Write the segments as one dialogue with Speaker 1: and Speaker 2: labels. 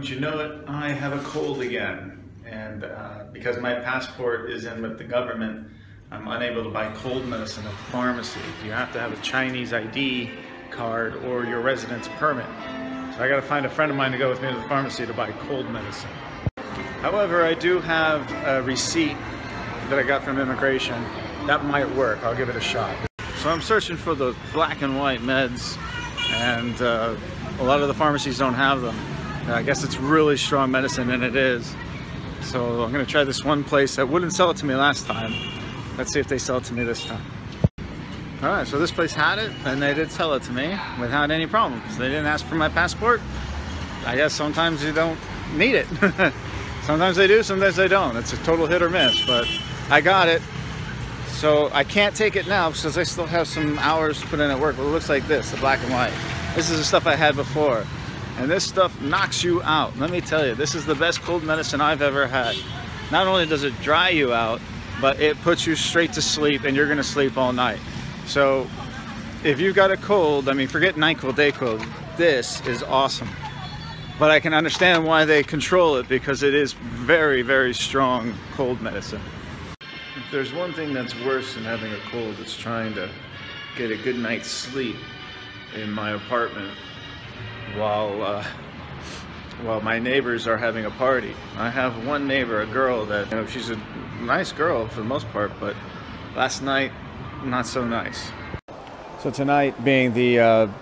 Speaker 1: Wouldn't you know it, I have a cold again. And because my passport is in with the government, I'm unable to buy cold medicine at the pharmacy. You have to have a Chinese ID card or your residence permit. So I gotta find a friend of mine to go with me to the pharmacy to buy cold medicine. However, I do have a receipt that I got from immigration. That might work. I'll give it a shot. So I'm searching for the black and white meds, and a lot of the pharmacies don't have them. I guess it's really strong medicine, and it is. So I'm gonna try this one place that wouldn't sell it to me last time. Let's see if they sell it to me this time. All right, so this place had it, and they did sell it to me without any problems. They didn't ask for my passport. I guess sometimes you don't need it. Sometimes they do, sometimes they don't. It's a total hit or miss, but I got it. So I can't take it now because I still have some hours to put in at work. Well, it looks like this, the black and white. This is the stuff I had before. And this stuff knocks you out. Let me tell you, this is the best cold medicine I've ever had. Not only does it dry you out, but it puts you straight to sleep, and you're gonna sleep all night. So if you've got a cold, I mean, forget NyQuil, DayQuil, this is awesome. But I can understand why they control it, because it is very, very strong cold medicine. If there's one thing that's worse than having a cold, it's trying to get a good night's sleep in my apartment while my neighbors are having a party. I have one neighbor, a girl that, you know, she's a nice girl for the most part, but last night, not so nice. So tonight, being the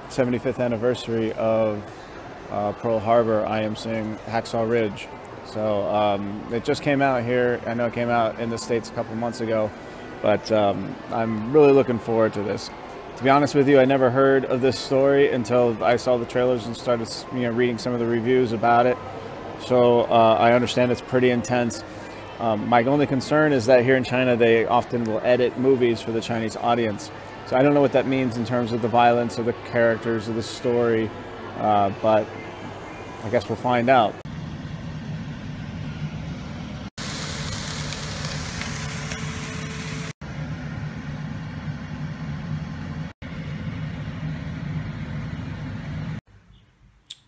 Speaker 1: 75th anniversary of Pearl Harbor, I am seeing Hacksaw Ridge. So it just came out here. I know it came out in the States a couple months ago, but I'm really looking forward to this. To be honest with you, I never heard of this story until I saw the trailers and started, reading some of the reviews about it. So I understand it's pretty intense. My only concern is that here in China, they often will edit movies for the Chinese audience. So I don't know what that means in terms of the violence or the characters or the story, but I guess we'll find out.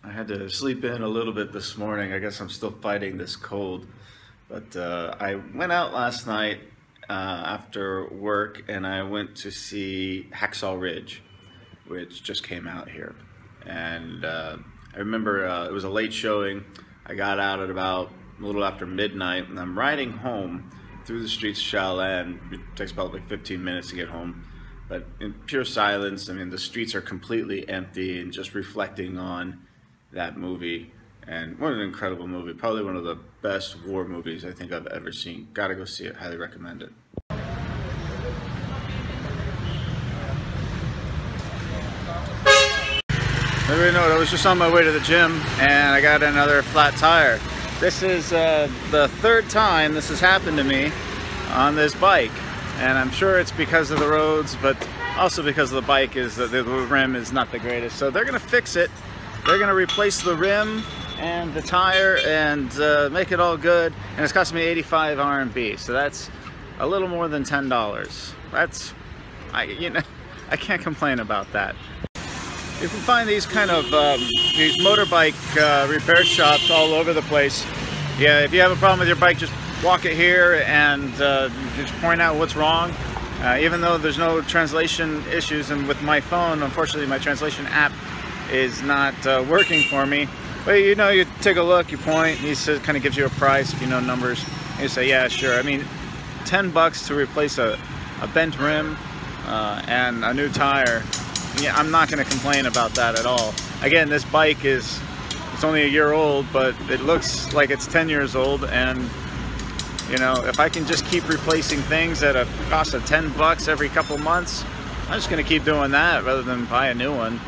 Speaker 1: I had to sleep in a little bit this morning. I guess I'm still fighting this cold. But I went out last night after work, and I went to see Hacksaw Ridge, which just came out here. And I remember it was a late showing. I got out at about a little after midnight, and I'm riding home through the streets of Xiaolan. It takes about like 15 minutes to get home. But in pure silence, I mean, the streets are completely empty and just reflecting on that movie. And what an incredible movie. Probably one of the best war movies I think I've ever seen. Gotta go see it. Highly recommend it. Everybody know, I was just on my way to the gym and I got another flat tire. This is the third time this has happened to me on this bike. And I'm sure it's because of the roads, but also because of the bike is that the rim is not the greatest. So they're gonna fix it. They're gonna replace the rim and the tire and make it all good, and it's cost me 85 RMB, so that's a little more than $10. That's, I can't complain about that. You can find these kind of these motorbike repair shops all over the place. Yeah, if you have a problem with your bike, just walk it here and just point out what's wrong. Even though there's no translation issues, and with my phone, unfortunately, my translation app is not working for me. But you take a look, you point, and he kind of gives you a price if you know numbers. And you say, yeah, sure. I mean, 10 bucks to replace a bent rim and a new tire. Yeah, I'm not going to complain about that at all. Again, this bike it's only a year old, but it looks like it's 10 years old. And if I can just keep replacing things at a cost of 10 bucks every couple months, I'm just going to keep doing that rather than buy a new one.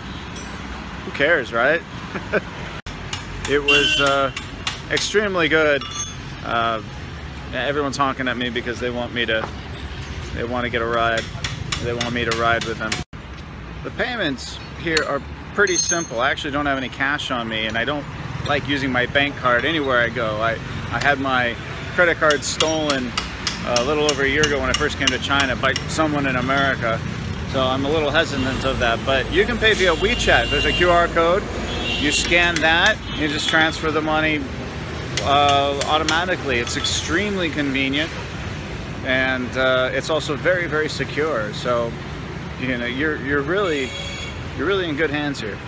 Speaker 1: Who cares, right? It was extremely good. Everyone's honking at me because they want to get a ride. They want me to ride with them. The payments here are pretty simple. I actually don't have any cash on me, and I don't like using my bank card anywhere I go. I had my credit card stolen a little over a year ago when I first came to China by someone in America. So I'm a little hesitant of that, but you can pay via WeChat. There's a QR code. You scan that, you just transfer the money automatically. It's extremely convenient, and it's also very, very secure. So, you know, you're really in good hands here.